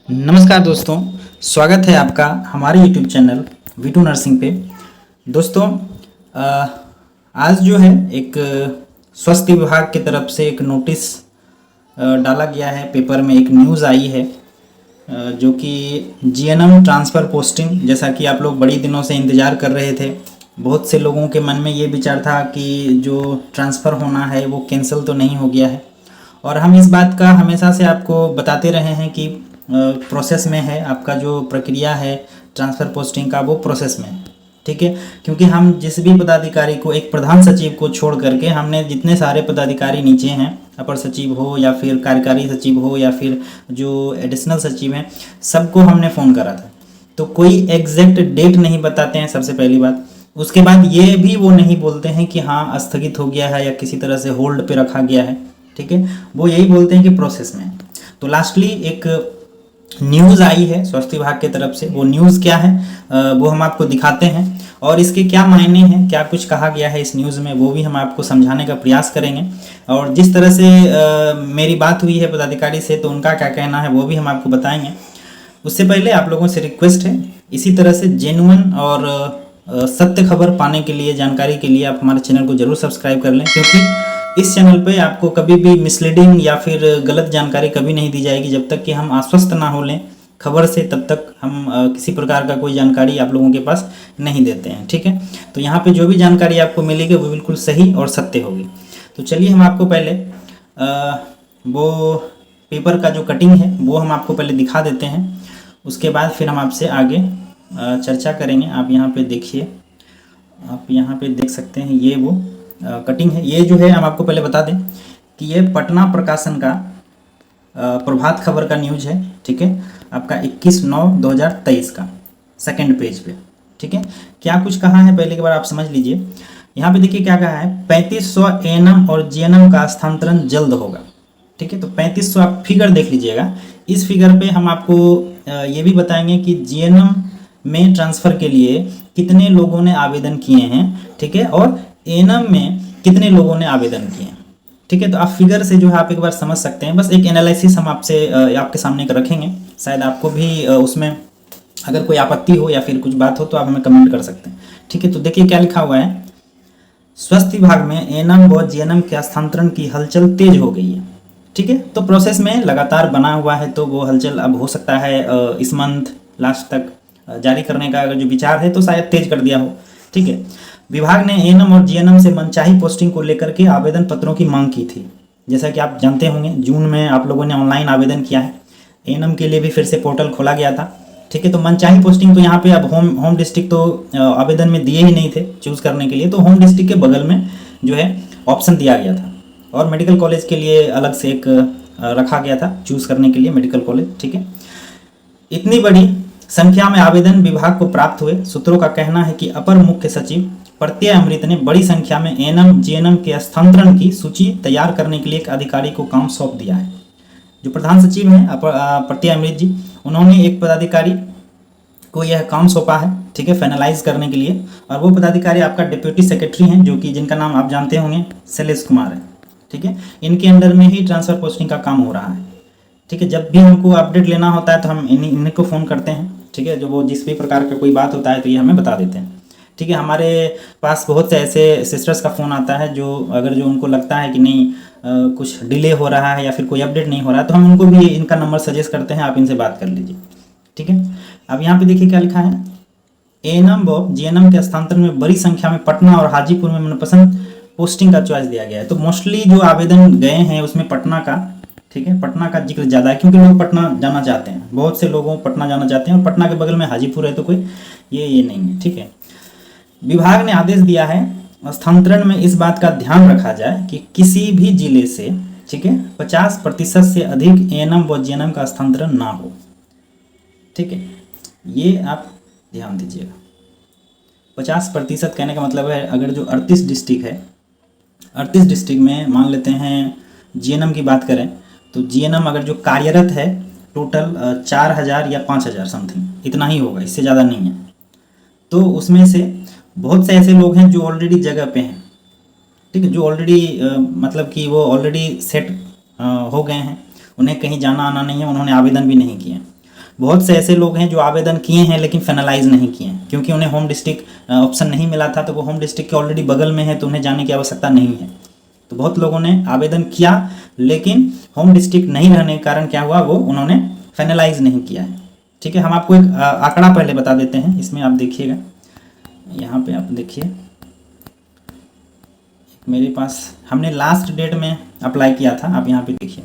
नमस्कार दोस्तों, स्वागत है आपका हमारे YouTube चैनल वीटू नर्सिंग पे। दोस्तों आज जो है एक स्वास्थ्य विभाग की तरफ से एक नोटिस डाला गया है, पेपर में एक न्यूज़ आई है जो कि जीएनएम ट्रांसफ़र पोस्टिंग, जैसा कि आप लोग बड़ी दिनों से इंतज़ार कर रहे थे। बहुत से लोगों के मन में ये विचार था कि जो ट्रांसफ़र होना है वो कैंसिल तो नहीं हो गया है, और हम इस बात का हमेशा से आपको बताते रहे हैं कि प्रोसेस में है, आपका जो प्रक्रिया है ट्रांसफ़र पोस्टिंग का वो प्रोसेस में है, ठीक है। क्योंकि हम जिस भी पदाधिकारी को, एक प्रधान सचिव को छोड़ करके हमने जितने सारे पदाधिकारी नीचे हैं, अपर सचिव हो या फिर कार्यकारी सचिव हो या फिर जो एडिशनल सचिव हैं, सबको हमने फ़ोन करा था। तो कोई एग्जैक्ट डेट नहीं बताते हैं, सबसे पहली बात। उसके बाद ये भी वो नहीं बोलते हैं कि हाँ स्थगित हो गया है या किसी तरह से होल्ड पे रखा गया है, ठीक है। वो यही बोलते हैं कि प्रोसेस में है। तो लास्टली एक न्यूज़ आई है स्वास्थ्य विभाग की तरफ से। वो न्यूज़ क्या है वो हम आपको दिखाते हैं, और इसके क्या मायने हैं, क्या कुछ कहा गया है इस न्यूज़ में, वो भी हम आपको समझाने का प्रयास करेंगे। और जिस तरह से मेरी बात हुई है पदाधिकारी से, तो उनका क्या कहना है वो भी हम आपको बताएंगे। उससे पहले आप लोगों से रिक्वेस्ट है, इसी तरह से जेन्युइन और सत्य खबर पाने के लिए, जानकारी के लिए आप हमारे चैनल को जरूर सब्सक्राइब कर लें, क्योंकि इस चैनल पे आपको कभी भी मिसलीडिंग या फिर गलत जानकारी कभी नहीं दी जाएगी। जब तक कि हम आश्वस्त ना हो लें खबर से, तब तक हम किसी प्रकार का कोई जानकारी आप लोगों के पास नहीं देते हैं, ठीक है। तो यहाँ पे जो भी जानकारी आपको मिलेगी वो बिल्कुल सही और सत्य होगी। तो चलिए हम आपको पहले वो पेपर का जो कटिंग है वो हम आपको पहले दिखा देते हैं, उसके बाद फिर हम आपसे आगे चर्चा करेंगे। आप यहाँ पे देखिए, आप यहाँ पे देख सकते हैं, ये वो कटिंग है। ये जो है हम आपको पहले बता दें कि ये पटना प्रकाशन का प्रभात खबर का न्यूज़ है, ठीक है, आपका 21/9/2023 का सेकंड पेज पे, ठीक है। क्या कुछ कहा है पहले के बार आप समझ लीजिए। यहाँ पे देखिए क्या कहा है, 3500 एएनएम और जीएनएम का स्थानांतरण जल्द होगा, ठीक है। तो 3500 आप फिगर देख लीजिएगा। इस फिगर पे हम आपको ये भी बताएंगे कि जीएनएम में ट्रांसफ़र के लिए कितने लोगों ने आवेदन किए हैं, ठीक है, और एएनएम में कितने लोगों ने आवेदन किए हैं, ठीक है। तो आप फिगर से जो है आप एक बार समझ सकते हैं। बस एक एनालिसिस हम आपसे आपके सामने रखेंगे, शायद आपको भी उसमें अगर कोई आपत्ति हो या फिर कुछ बात हो तो आप हमें कमेंट कर सकते हैं, ठीक है। तो देखिए क्या लिखा हुआ है, स्वास्थ्य विभाग में एएनएम व जीएनएम के हस्तांतरण की हलचल तेज हो गई है, ठीक है। तो प्रोसेस में लगातार बना हुआ है, तो वो हलचल अब हो सकता है इस मंथ लास्ट तक जारी करने का अगर जो विचार है तो शायद तेज कर दिया हो, ठीक है। विभाग ने एएनएम और जीएनएम से मनचाही पोस्टिंग को लेकर के आवेदन पत्रों की मांग की थी। जैसा कि आप जानते होंगे, जून में आप लोगों ने ऑनलाइन आवेदन किया है, एएनएम के लिए भी फिर से पोर्टल खोला गया था, ठीक है। तो मनचाही पोस्टिंग, तो यहाँ पे अब होम डिस्ट्रिक्ट तो आवेदन में दिए ही नहीं थे चूज़ करने के लिए, तो होम डिस्ट्रिक्ट के बगल में जो है ऑप्शन दिया गया था, और मेडिकल कॉलेज के लिए अलग से एक रखा गया था चूज़ करने के लिए मेडिकल कॉलेज, ठीक है। इतनी बड़ी संख्या में आवेदन विभाग को प्राप्त हुए। सूत्रों का कहना है कि अपर मुख्य सचिव प्रत्यय अमृत ने बड़ी संख्या में एएनएम जीएनएम के स्थानांतरण की सूची तैयार करने के लिए एक अधिकारी को काम सौंप दिया है। जो प्रधान सचिव हैं प्रत्यय अमृत जी, उन्होंने एक पदाधिकारी को यह काम सौंपा है, ठीक है, फाइनलाइज करने के लिए। और वो पदाधिकारी आपका डिप्यूटी सेक्रेटरी हैं, जो कि जिनका नाम आप जानते होंगे, शैलेश कुमार है, ठीक है। इनके अंडर में ही ट्रांसफर पोस्टिंग का काम हो रहा है, ठीक है। जब भी हमको अपडेट लेना होता है तो हम इन्हीं को फ़ोन करते हैं, ठीक है। जो वो जिस भी प्रकार का कोई बात होता है तो ये हमें बता देते हैं, ठीक है। हमारे पास बहुत से ऐसे सिस्टर्स का फ़ोन आता है जो उनको लगता है कि नहीं कुछ डिले हो रहा है या फिर कोई अपडेट नहीं हो रहा है, तो हम उनको भी इनका नंबर सजेस्ट करते हैं, आप इनसे बात कर लीजिए, ठीक है। अब यहाँ पे देखिए क्या लिखा है, एएनएम व जीएनएम के हस्तांतरण में बड़ी संख्या में पटना और हाजीपुर में मनपसंद पोस्टिंग का चॉइस दिया गया है। तो मोस्टली जो आवेदन गए हैं उसमें पटना का, ठीक है, पटना का जिक्र ज़्यादा है, क्योंकि लोग पटना जाना चाहते हैं, बहुत से लोगों पटना जाना चाहते हैं, और पटना के बगल में हाजीपुर है, तो कोई ये नहीं है, ठीक है। विभाग ने आदेश दिया है स्थानांतरण में इस बात का ध्यान रखा जाए कि किसी भी जिले से, ठीक है, 50% से अधिक एएनएम व जीएनएम का स्थानांतरण ना हो, ठीक है। ये आप ध्यान दीजिएगा। 50% कहने का मतलब है, अगर जो 38 डिस्ट्रिक्ट है, 38 डिस्ट्रिक्ट में मान लेते हैं जीएनएम की बात करें, तो जीएनएम अगर जो कार्यरत है टोटल 4000 या 5000 समथिंग, इतना ही होगा, इससे ज़्यादा नहीं है। तो उसमें से बहुत से ऐसे लोग हैं जो ऑलरेडी जगह पे हैं, ठीक है, जो ऑलरेडी मतलब कि वो ऑलरेडी सेट हो गए हैं, उन्हें कहीं जाना आना नहीं है, उन्होंने आवेदन भी नहीं किए हैं। बहुत से ऐसे लोग हैं जो आवेदन किए हैं लेकिन फाइनलाइज नहीं किए हैं, क्योंकि उन्हें होम डिस्ट्रिक्ट ऑप्शन नहीं मिला था, तो वो होम डिस्ट्रिक्ट के ऑलरेडी बगल में है, तो उन्हें जाने की आवश्यकता नहीं है। तो बहुत लोगों ने आवेदन किया लेकिन होम डिस्ट्रिक्ट नहीं रहने के कारण क्या हुआ, वो उन्होंने फाइनलाइज नहीं किया है। ठीक है, हम आपको एक आंकड़ा पहले बता देते हैं, इसमें आप देखिएगा, यहाँ पे आप देखिए, मेरे पास हमने लास्ट डेट में अप्लाई किया था, आप यहाँ पे देखिए।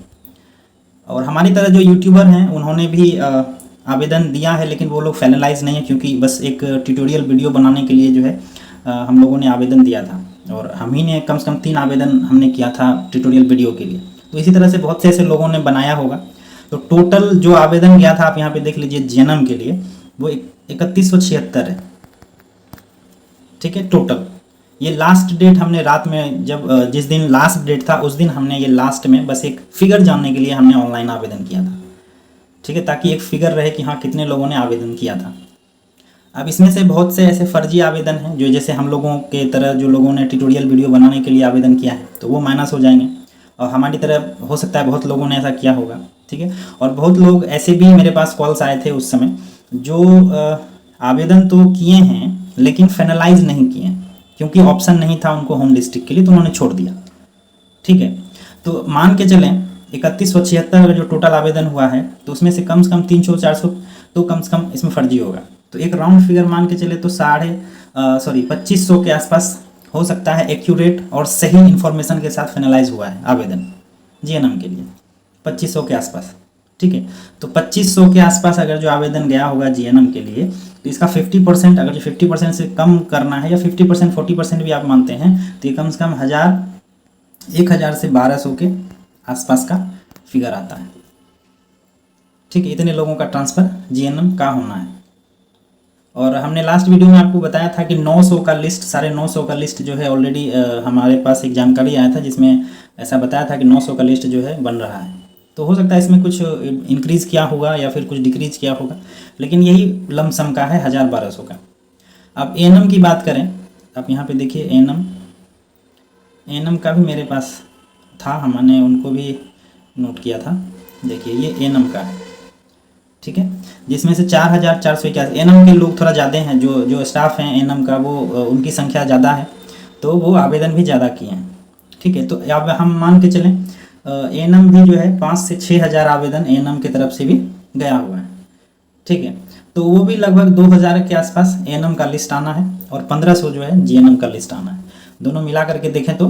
और हमारी तरह जो यूट्यूबर हैं उन्होंने भी आवेदन दिया है, लेकिन वो लोग फाइनलाइज नहीं है, क्योंकि बस एक ट्यूटोरियल वीडियो बनाने के लिए जो है हम लोगों ने आवेदन दिया था, और हम ही ने कम से कम 3 आवेदन हमने किया था ट्यूटोरियल वीडियो के लिए। तो इसी तरह से बहुत से ऐसे लोगों ने बनाया होगा। तो टोटल जो आवेदन गया था, आप यहाँ पे देख लीजिए, जीएनएम के लिए वो 3176 है। ठीक है, टोटल ये लास्ट डेट हमने रात में जब जिस दिन लास्ट डेट था उस दिन हमने ये लास्ट में बस एक फिगर जानने के लिए हमने ऑनलाइन आवेदन किया था। ठीक है, ताकि एक फिगर रहे कि हाँ कितने लोगों ने आवेदन किया था। अब इसमें से बहुत से ऐसे फर्जी आवेदन हैं जो जैसे हम लोगों के तरह जो लोगों ने ट्यूटोरियल वीडियो बनाने के लिए आवेदन किया है, तो वो माइनस हो जाएंगे, और हमारी तरह हो सकता है बहुत लोगों ने ऐसा किया होगा। ठीक है, और बहुत लोग ऐसे भी मेरे पास कॉल्स आए थे उस समय, जो आवेदन तो किए हैं लेकिन फाइनलाइज नहीं किए, क्योंकि ऑप्शन नहीं था उनको होम डिस्ट्रिक्ट के लिए, तो उन्होंने छोड़ दिया। ठीक है, तो मान के चलें 3176 अगर जो टोटल आवेदन हुआ है, तो उसमें से कम 300-400 तो कम से कम इसमें फर्जी होगा। तो एक राउंड फिगर मान के चले तो 2500 के आसपास हो सकता है एक्यूरेट और सही इन्फॉर्मेशन के साथ फाइनलाइज हुआ है आवेदन जीएनएम के लिए, 2500 के आसपास। ठीक है, तो 2500 के आसपास अगर जो आवेदन गया होगा जीएनएम के लिए, तो इसका 50%, अगर जो 50% से कम करना है, या 50% 40% भी आप मानते हैं, तो ये कम से कम 1000 से 1200 के आसपास का फिगर आता है। ठीक है, इतने लोगों का ट्रांसफ़र जीएनएम का होना है। और हमने लास्ट वीडियो में आपको बताया था कि 900 का लिस्ट, 950 का लिस्ट जो है ऑलरेडी हमारे पास एक जानकारी आया था, जिसमें ऐसा बताया था कि 900 का लिस्ट जो है बन रहा है। तो हो सकता है इसमें कुछ इंक्रीज़ किया होगा या फिर कुछ डिक्रीज़ किया होगा, लेकिन यही लमसम का है 1000-1200 का। अब एएनएम की बात करें, आप यहाँ पे देखिए, एएनएम का भी मेरे पास था, हमने उनको भी नोट किया था। देखिए ये एएनएम का है। ठीक है, जिसमें से 4481 एएनएम के लोग थोड़ा ज़्यादा हैं, जो स्टाफ हैं एएनएम का, वो उनकी संख्या ज़्यादा है, तो वो आवेदन भी ज़्यादा किए हैं। ठीक है, तो अब हम मान के चलें एएनएम भी जो है 5 से 6 हज़ार आवेदन एएनएम की तरफ से भी गया हुआ है। ठीक है, तो वो भी लगभग 2000 के आसपास एएनएम का लिस्ट आना है, और 1500 जो है जीएनएम का लिस्ट आना है। दोनों मिला करके देखें तो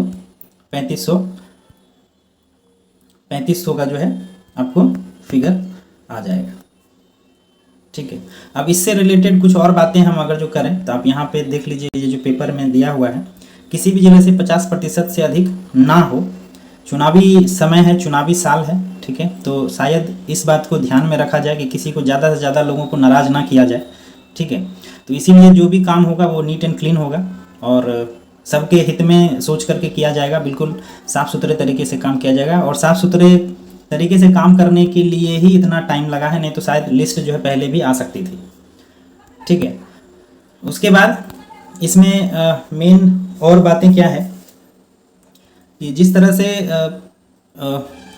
3500 का जो है आपको फिगर आ जाएगा। ठीक है, अब इससे रिलेटेड कुछ और बातें हम अगर जो करें, तो आप यहाँ पे देख लीजिए, ये जो पेपर में दिया हुआ है, किसी भी जिले से 50% से अधिक ना हो। चुनावी समय है, चुनावी साल है। ठीक है, तो शायद इस बात को ध्यान में रखा जाए कि किसी को ज़्यादा से ज़्यादा लोगों को नाराज़ ना किया जाए। ठीक है, तो इसीलिए जो भी काम होगा वो नीट एंड क्लीन होगा, और सबके हित में सोच करके किया जाएगा। बिल्कुल साफ़ सुथरे तरीके से काम किया जाएगा, और साफ़ सुथरे तरीके से काम करने के लिए ही इतना टाइम लगा है, नहीं तो शायद लिस्ट जो है पहले भी आ सकती थी। ठीक है, उसके बाद इसमें मेन और बातें क्या है कि जिस तरह से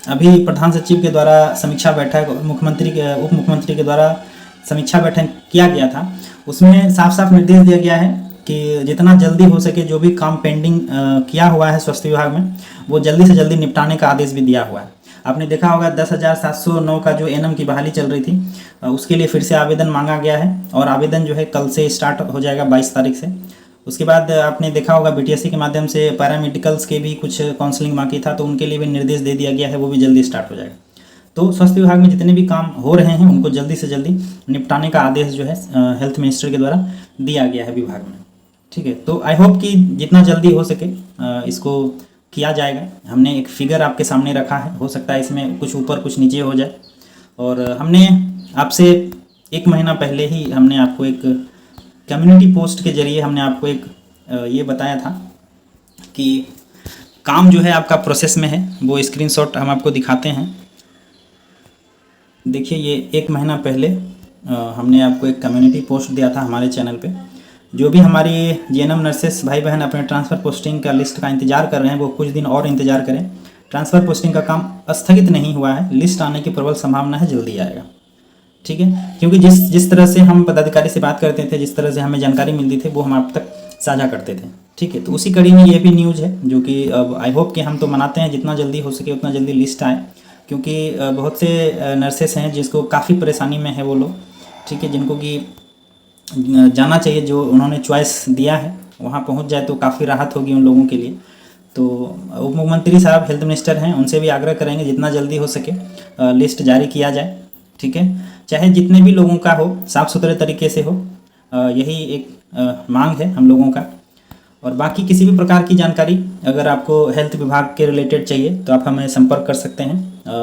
अभी प्रधान सचिव के द्वारा समीक्षा बैठक, उप मुख्यमंत्री के द्वारा समीक्षा बैठक किया गया था, उसमें साफ साफ निर्देश दिया गया है कि जितना जल्दी हो सके जो भी काम पेंडिंग किया हुआ है स्वास्थ्य विभाग में, वो जल्दी से जल्दी निपटाने का आदेश भी दिया हुआ है। आपने देखा होगा 10,709 का जो एएनएम की बहाली चल रही थी, उसके लिए फिर से आवेदन मांगा गया है, और आवेदन जो है कल से स्टार्ट हो जाएगा 22 तारीख से। उसके बाद आपने देखा होगा बीटीएससी के माध्यम से पैरामेडिकल्स के भी कुछ काउंसलिंग बाकी था, तो उनके लिए भी निर्देश दे दिया गया है, वो भी जल्दी स्टार्ट हो जाएगा। तो स्वास्थ्य विभाग में जितने भी काम हो रहे हैं उनको जल्दी से जल्दी निपटाने का आदेश जो है हेल्थ मिनिस्टर के द्वारा दिया गया है विभाग में। ठीक है, तो आई होप कि जितना जल्दी हो सके इसको किया जाएगा। हमने एक फिगर आपके सामने रखा है, हो सकता है इसमें कुछ ऊपर कुछ नीचे हो जाए। और हमने आपसे 1 महीना पहले ही हमने आपको एक कम्युनिटी पोस्ट के जरिए हमने आपको एक ये बताया था कि काम जो है आपका प्रोसेस में है। वो स्क्रीनशॉट हम आपको दिखाते हैं। देखिए, ये 1 महीना पहले हमने आपको एक कम्युनिटी पोस्ट दिया था हमारे चैनल पे, जो भी हमारी जीएनएम नर्सेस भाई बहन अपने ट्रांसफ़र पोस्टिंग का लिस्ट का इंतज़ार कर रहे हैं वो कुछ दिन और इंतज़ार करें। ट्रांसफ़र पोस्टिंग का काम स्थगित नहीं हुआ है, लिस्ट आने की प्रबल संभावना है, जल्दी आएगा। ठीक है, क्योंकि जिस तरह से हम पदाधिकारी से बात करते थे, जिस तरह से हमें जानकारी मिलती थी, वो हम आप तक साझा करते थे। ठीक है, तो उसी कड़ी में ये भी न्यूज़ है जो कि अब आई होप कि हम तो मनाते हैं जितना जल्दी हो सके उतना जल्दी लिस्ट आए, क्योंकि बहुत से नर्सेस हैं जिसको काफ़ी परेशानी में है वो लोग। ठीक है, जिनको कि जाना चाहिए, जो उन्होंने चॉइस दिया है वहाँ पहुँच जाए तो काफ़ी राहत होगी उन लोगों के लिए। तो उप मुख्यमंत्री साहब हेल्थ मिनिस्टर हैं, उनसे भी आग्रह करेंगे जितना जल्दी हो सके लिस्ट जारी किया जाए। ठीक है, चाहे जितने भी लोगों का हो, साफ़ सुथरे तरीके से हो, यही एक मांग है हम लोगों का। और बाकी किसी भी प्रकार की जानकारी अगर आपको हेल्थ विभाग के रिलेटेड चाहिए तो आप हमें संपर्क कर सकते हैं।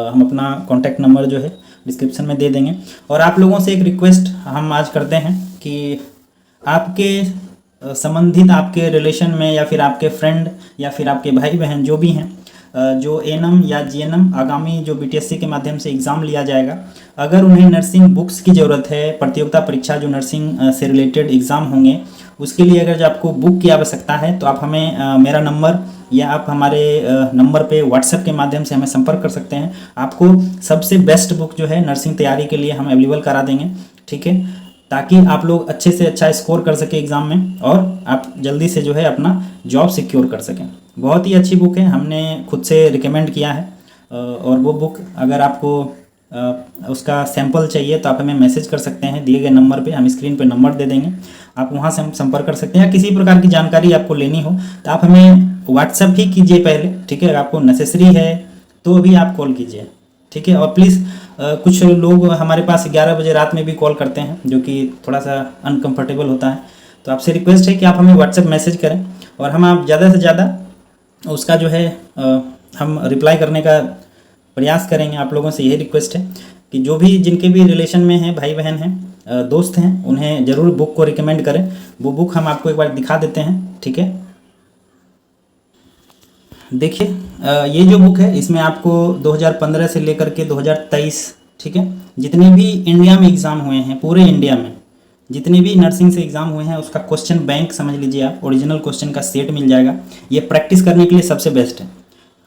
हम अपना कॉन्टैक्ट नंबर जो है डिस्क्रिप्शन में दे देंगे। और आप लोगों से एक रिक्वेस्ट हम आज करते हैं कि आपके संबंधित, आपके रिलेशन में या फिर आपके फ्रेंड या फिर आपके भाई बहन जो भी हैं, जो एएनएम या जीएनएम आगामी जो बीटीएससी के माध्यम से एग्ज़ाम लिया जाएगा, अगर उन्हें नर्सिंग बुक्स की ज़रूरत है, प्रतियोगिता परीक्षा जो नर्सिंग से रिलेटेड एग्ज़ाम होंगे उसके लिए अगर जो आपको बुक की आवश्यकता है तो आप हमें मेरा नंबर या आप हमारे नंबर पे व्हाट्सएप के माध्यम से हमें संपर्क कर सकते हैं। आपको सबसे बेस्ट बुक जो है नर्सिंग तैयारी के लिए हम अवेलेबल करा देंगे। ठीक है, ताकि आप लोग अच्छे से अच्छा स्कोर कर सकें एग्ज़ाम में और आप जल्दी से जो है अपना जॉब सिक्योर कर सकें। बहुत ही अच्छी बुक है, हमने खुद से रिकमेंड किया है। और वो बुक अगर आपको उसका सैंपल चाहिए तो आप हमें मैसेज कर सकते हैं दिए गए नंबर पे, हम स्क्रीन पे नंबर दे देंगे, आप वहाँ से हम संपर्क कर सकते हैं। या किसी प्रकार की जानकारी आपको लेनी हो तो आप हमें व्हाट्सएप ही कीजिए पहले। ठीक है, अगर आपको नेसेसरी है तो भी आप कॉल कीजिए। ठीक है, और प्लीज़ कुछ लोग हमारे पास 11 बजे रात में भी कॉल करते हैं जो कि थोड़ा सा अनकम्फर्टेबल होता है, तो आपसे रिक्वेस्ट है कि आप हमें व्हाट्सएप मैसेज करें और हम आप ज़्यादा से ज़्यादा उसका जो है हम रिप्लाई करने का प्रयास करेंगे। आप लोगों से यही रिक्वेस्ट है कि जो भी जिनके भी रिलेशन में हैं, भाई बहन हैं, दोस्त हैं, उन्हें ज़रूर बुक को रिकमेंड करें। वो बुक हम आपको एक बार दिखा देते हैं। ठीक है, देखिए ये जो बुक है इसमें आपको 2015 से लेकर के 2023, ठीक है, जितने भी इंडिया में एग्ज़ाम हुए हैं, पूरे इंडिया में जितने भी नर्सिंग से एग्ज़ाम हुए हैं उसका क्वेश्चन बैंक समझ लीजिए आप, ओरिजिनल क्वेश्चन का सेट मिल जाएगा। ये प्रैक्टिस करने के लिए सबसे बेस्ट है।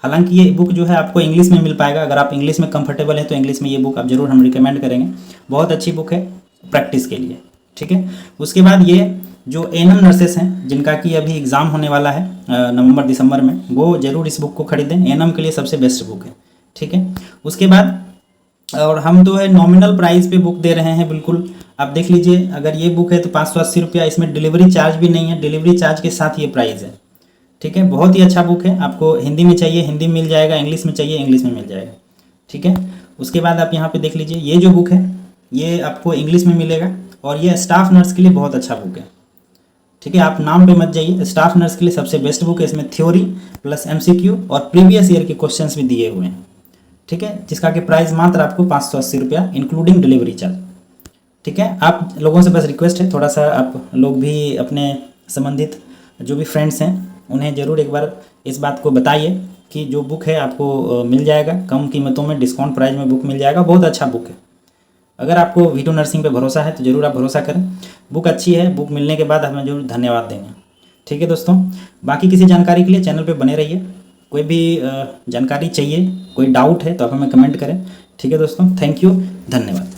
हालांकि ये बुक जो है आपको इंग्लिश में मिल पाएगा, अगर आप इंग्लिश में कंफर्टेबल है तो इंग्लिश में ये बुक आप ज़रूर हम रिकमेंड करेंगे। बहुत अच्छी बुक है प्रैक्टिस के लिए। ठीक है, उसके बाद ये जो एएनएम नर्सेस हैं जिनका कि अभी एग्ज़ाम होने वाला है नवंबर दिसंबर में, वो ज़रूर इस बुक को खरीदें, एएनएम के लिए सबसे बेस्ट बुक है। ठीक है, उसके बाद और हम तो है नॉमिनल प्राइस पे बुक दे रहे हैं बिल्कुल। आप देख लीजिए, अगर ये बुक है तो 580 रुपया, इसमें डिलीवरी चार्ज भी नहीं है, डिलीवरी चार्ज के साथ ये प्राइस है। ठीक है, बहुत ही अच्छा बुक है। आपको हिंदी में चाहिए हिंदी में मिल जाएगा, इंग्लिश में चाहिए इंग्लिश में मिल जाएगा। ठीक है, उसके बाद आप यहाँ पे देख लीजिए, ये जो बुक है ये आपको इंग्लिश में मिलेगा और ये स्टाफ नर्स के लिए बहुत अच्छा बुक है। ठीक है, आप नाम पे मत जाइए, स्टाफ नर्स के लिए सबसे बेस्ट बुक है। इसमें थ्योरी प्लस एमसीक्यू और प्रीवियस ईयर के क्वेश्चंस भी दिए हुए हैं। ठीक है, जिसका कि प्राइस मात्र आपको 580 रुपया इंक्लूडिंग डिलीवरी चार्ज। ठीक है, आप लोगों से बस रिक्वेस्ट है, थोड़ा सा आप लोग भी अपने संबंधित जो भी फ्रेंड्स हैं उन्हें ज़रूर एक बार इस बात को बताइए कि जो बुक है आपको मिल जाएगा, कम कीमतों में डिस्काउंट प्राइस में बुक मिल जाएगा। बहुत अच्छा बुक है। अगर आपको वीटू नर्सिंग पे भरोसा है तो ज़रूर आप भरोसा करें। बुक अच्छी है, बुक मिलने के बाद हमें ज़रूर धन्यवाद देंगे। ठीक है दोस्तों, बाकी किसी जानकारी के लिए चैनल पे बने रहिए। कोई भी जानकारी चाहिए, कोई डाउट है तो आप हमें कमेंट करें। ठीक है दोस्तों, थैंक यू, धन्यवाद।